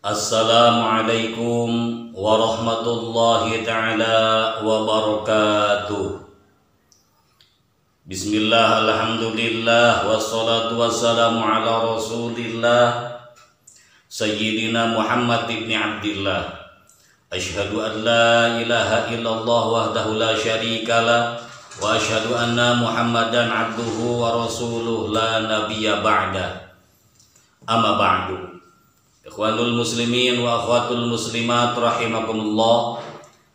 Assalamualaikum warahmatullahi ta'ala wabarakatuh. Bismillah, alhamdulillah, wassalatu wassalamu ala rasulillah Sayyidina Muhammad ibn Abdillah. Ashhadu an la ilaha illallah wahdahu la syarikalah, wa ashhadu anna Muhammadan abduhu wa rasuluh la nabiyya ba'da. Amma ba'du. Ikhwanul muslimin wa akhwatul muslimat rahimakumullah.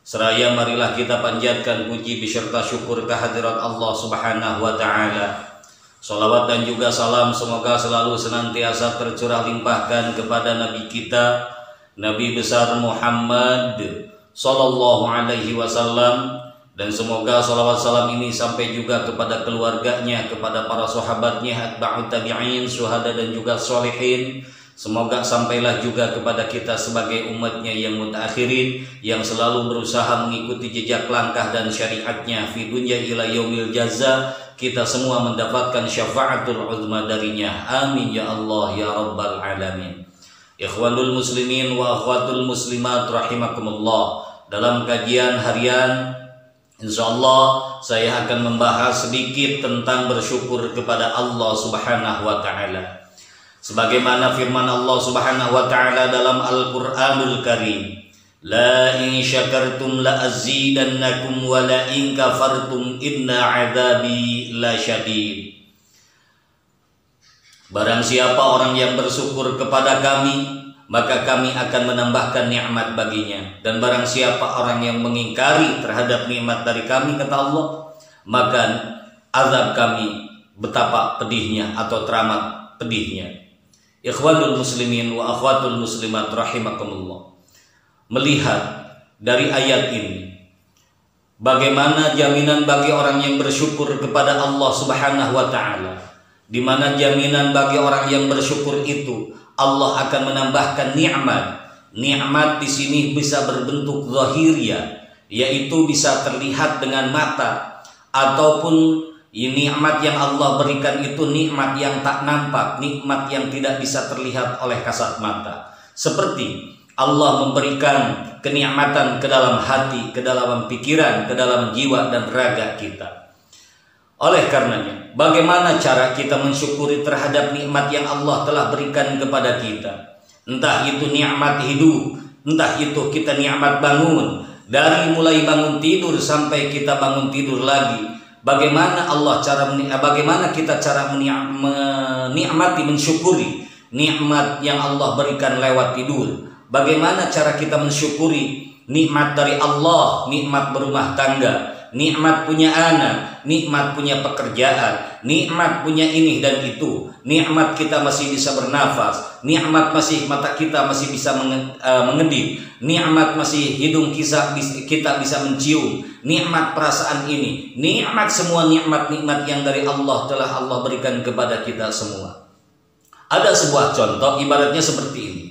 Seraya marilah kita panjatkan puji beserta syukur kehadirat Allah Subhanahu wa taala. Salawat dan juga salam semoga selalu senantiasa tercurah limpahkan kepada nabi kita, Nabi besar Muhammad sallallahu alaihi wasallam, dan semoga salawat salam ini sampai juga kepada keluarganya, kepada para sahabatnya, atba'ut tabi'in, syuhada dan juga sholihin. Semoga sampailah juga kepada kita sebagai umatnya yang mutakhirin, yang selalu berusaha mengikuti jejak langkah dan syariatnya fi dunya ila yaumil jaza. Kita semua mendapatkan syafaatul uzma darinya. Amin ya Allah ya rabbal alamin. Ikhwanul muslimin wa akhwatul muslimat rahimakumullah. Dalam kajian harian insyaallah saya akan membahas sedikit tentang bersyukur kepada Allah Subhanahu wa taala. Sebagaimana firman Allah Subhanahu wa taala dalam Al-Qur'anul Karim, la in syakartum la azidannakum wa la in kafartum inna adzabi lasyadid. Barang siapa orang yang bersyukur kepada kami, maka kami akan menambahkan nikmat baginya, dan barang siapa orang yang mengingkari terhadap nikmat dari kami, kata Allah, maka azab kami betapa pedihnya atau teramat pedihnya. Ikhwanul muslimin wa akhwatul muslimat rahimakumullah. Melihat dari ayat ini, bagaimana jaminan bagi orang yang bersyukur kepada Allah Subhanahu wa taala, di mana jaminan bagi orang yang bersyukur itu Allah akan menambahkan nikmat. Nikmat di sini bisa berbentuk zahiriyah, yaitu bisa terlihat dengan mata, ataupun nikmat yang Allah berikan itu nikmat yang tak nampak, nikmat yang tidak bisa terlihat oleh kasat mata. Seperti Allah memberikan kenikmatan ke dalam hati, ke dalam pikiran, ke dalam jiwa dan raga kita. Oleh karenanya, bagaimana cara kita mensyukuri terhadap nikmat yang Allah telah berikan kepada kita? Entah itu nikmat hidup, entah itu kita nikmat bangun, dari mulai bangun tidur sampai kita bangun tidur lagi. Bagaimana kita cara menikmati, mensyukuri nikmat yang Allah berikan lewat tidur? Bagaimana cara kita mensyukuri nikmat dari Allah, nikmat berumah tangga, nikmat punya anak, nikmat punya pekerjaan, nikmat punya ini dan itu, nikmat kita masih bisa bernafas, nikmat masih mata kita masih bisa mengedip, nikmat masih hidung kita bisa mencium, nikmat perasaan ini, nikmat semua nikmat-nikmat yang dari Allah telah Allah berikan kepada kita semua. Ada sebuah contoh ibaratnya seperti ini.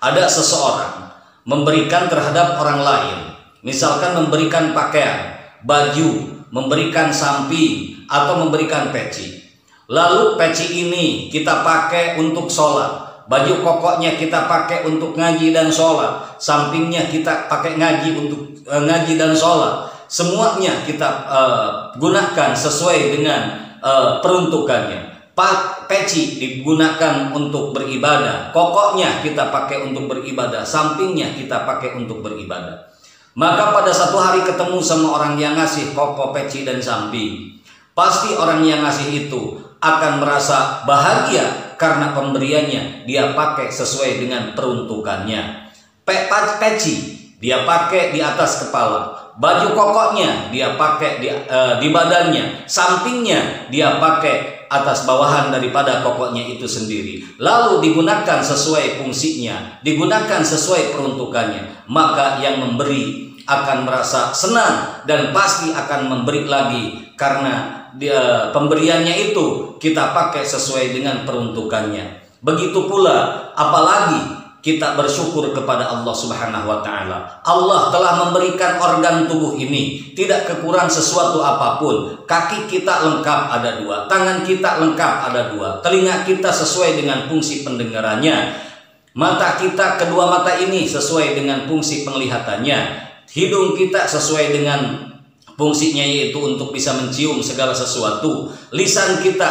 Ada seseorang memberikan terhadap orang lain, misalkan memberikan pakaian, baju, memberikan samping, atau memberikan peci. Lalu peci ini kita pakai untuk sholat, baju kokoknya kita pakai untuk ngaji dan sholat, sampingnya kita pakai ngaji untuk ngaji dan sholat. Semuanya kita gunakan sesuai dengan peruntukannya. Peci digunakan untuk beribadah, kokoknya kita pakai untuk beribadah, sampingnya kita pakai untuk beribadah. Maka pada satu hari ketemu sama orang yang ngasih koko, peci dan samping, pasti orang yang ngasih itu akan merasa bahagia karena pemberiannya dia pakai sesuai dengan peruntukannya. Peci dia pakai di atas kepala, baju kokoknya dia pakai di badannya, sampingnya dia pakai atas bawahan daripada kokoknya itu sendiri. Lalu digunakan sesuai fungsinya, digunakan sesuai peruntukannya, maka yang memberi akan merasa senang dan pasti akan memberi lagi karena pemberiannya itu kita pakai sesuai dengan peruntukannya. Begitu pula apalagi kita bersyukur kepada Allah Subhanahu wa taala. Allah telah memberikan organ tubuh ini, tidak kekurang sesuatu apapun. Kaki kita lengkap ada 2, tangan kita lengkap ada 2, telinga kita sesuai dengan fungsi pendengarannya. Mata kita, kedua mata ini sesuai dengan fungsi penglihatannya. Hidung kita sesuai dengan fungsinya, yaitu untuk bisa mencium segala sesuatu. Lisan kita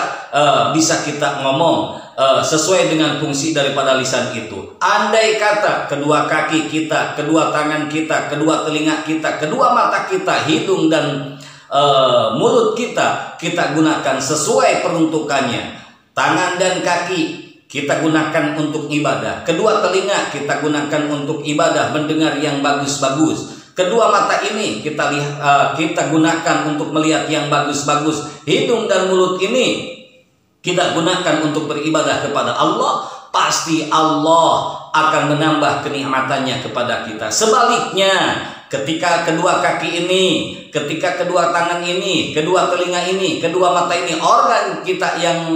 bisa kita ngomong sesuai dengan fungsi daripada lisan itu. Andai kata kedua kaki kita, kedua tangan kita, kedua telinga kita, kedua mata kita, hidung dan mulut kita gunakan sesuai peruntukannya. Tangan dan kaki kita gunakan untuk ibadah. Kedua telinga kita gunakan untuk ibadah, mendengar yang bagus-bagus. Kedua mata ini kita gunakan untuk melihat yang bagus-bagus. Hidung dan mulut ini kita gunakan untuk beribadah kepada Allah. Pasti Allah akan menambah kenikmatannya kepada kita. Sebaliknya, ketika kedua kaki ini, ketika kedua tangan ini, kedua telinga ini, kedua mata ini, organ kita yang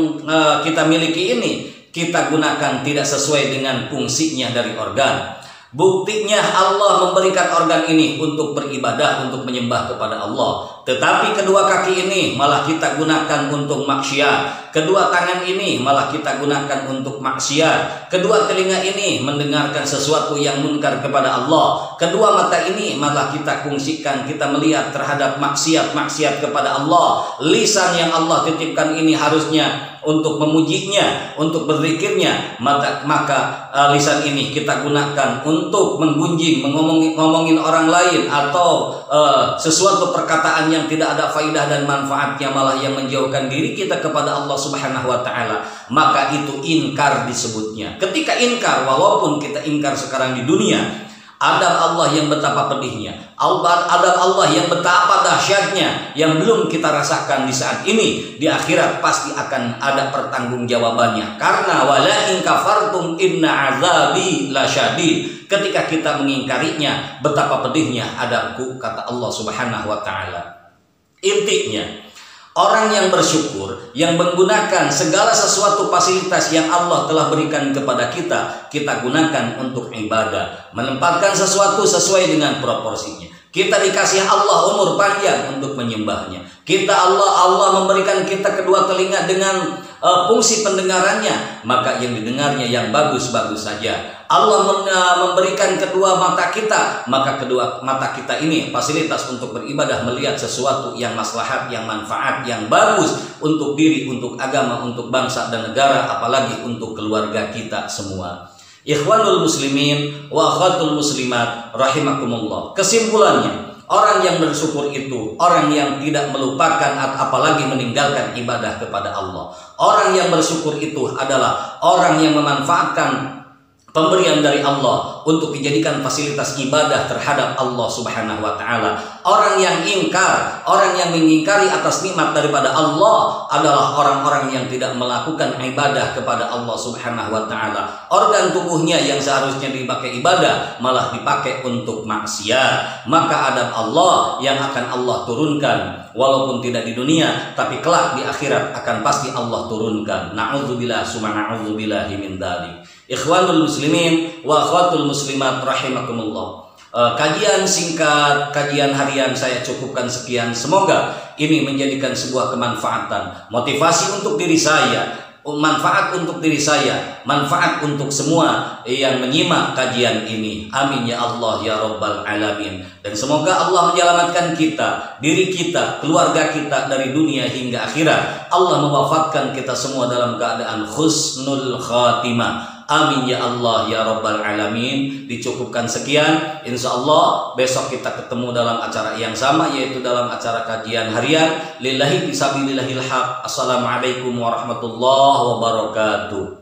kita miliki ini, kita gunakan tidak sesuai dengan fungsinya dari organ. Buktinya Allah memberikan organ ini untuk beribadah, untuk menyembah kepada Allah. Tetapi kedua kaki ini malah kita gunakan untuk maksiat. Kedua tangan ini malah kita gunakan untuk maksiat. Kedua telinga ini mendengarkan sesuatu yang munkar kepada Allah. Kedua mata ini malah kita fungsikan, kita melihat terhadap maksiat-maksiat kepada Allah. Lisan yang Allah titipkan ini harusnya untuk memujinya, untuk berzikirnya, maka lisan ini kita gunakan untuk menggunjing, ngomongin orang lain, atau sesuatu perkataan yang tidak ada faidah dan manfaatnya, malah yang menjauhkan diri kita kepada Allah Subhanahu wa taala. Maka itu inkar disebutnya. Ketika inkar, walaupun kita inkar sekarang di dunia, adab Allah yang betapa pedihnya, adab Allah yang betapa dahsyatnya, yang belum kita rasakan di saat ini, di akhirat pasti akan ada pertanggungjawabannya. Karena wala in kafartum inna azabi lasyadid. Ketika kita mengingkarinya, betapa pedihnya adabku, kata Allah Subhanahu wa taala. Intinya, orang yang bersyukur, yang menggunakan segala sesuatu fasilitas yang Allah telah berikan kepada kita, kita gunakan untuk ibadah, menempatkan sesuatu sesuai dengan proporsinya. Kita dikasih Allah umur panjang untuk menyembahnya. Allah memberikan kita kedua telinga dengan fungsi pendengarannya, maka yang didengarnya yang bagus-bagus saja. Allah memberikan kedua mata kita, maka kedua mata kita ini fasilitas untuk beribadah, melihat sesuatu yang maslahat, yang manfaat, yang bagus untuk diri, untuk agama, untuk bangsa dan negara, apalagi untuk keluarga kita semua. Ikhwanul muslimin wa akhwatul muslimat rahimakumullah. Kesimpulannya, orang yang bersyukur itu orang yang tidak melupakan apalagi meninggalkan ibadah kepada Allah. Orang yang bersyukur itu adalah orang yang memanfaatkan pemberian dari Allah untuk dijadikan fasilitas ibadah terhadap Allah Subhanahu wa taala. Orang yang ingkar, orang yang mengingkari atas nikmat daripada Allah adalah orang-orang yang tidak melakukan ibadah kepada Allah Subhanahu wa taala. Organ tubuhnya yang seharusnya dipakai ibadah malah dipakai untuk maksiat. Maka adab Allah yang akan Allah turunkan, walaupun tidak di dunia, tapi kelak di akhirat akan pasti Allah turunkan. Na'udzubillah summa na'udzubillahi min dzalik. Ikhwanul muslimin wa akhwatul muslimat rahimakumullah. Kajian singkat, kajian harian saya cukupkan sekian. Semoga ini menjadikan sebuah kemanfaatan, motivasi untuk diri saya, manfaat untuk diri saya, manfaat untuk semua yang menyimak kajian ini. Amin ya Allah ya Rabbal alamin. Dan semoga Allah menyelamatkan kita, diri kita, keluarga kita dari dunia hingga akhirat. Allah mewafatkan kita semua dalam keadaan husnul khatimah. Amin ya Allah ya Rabbal alamin. Dicukupkan sekian. Insya Allah besok kita ketemu dalam acara yang sama, yaitu dalam acara kajian harian. Lillahi fisabilillahil haq. Assalamualaikum warahmatullahi wabarakatuh.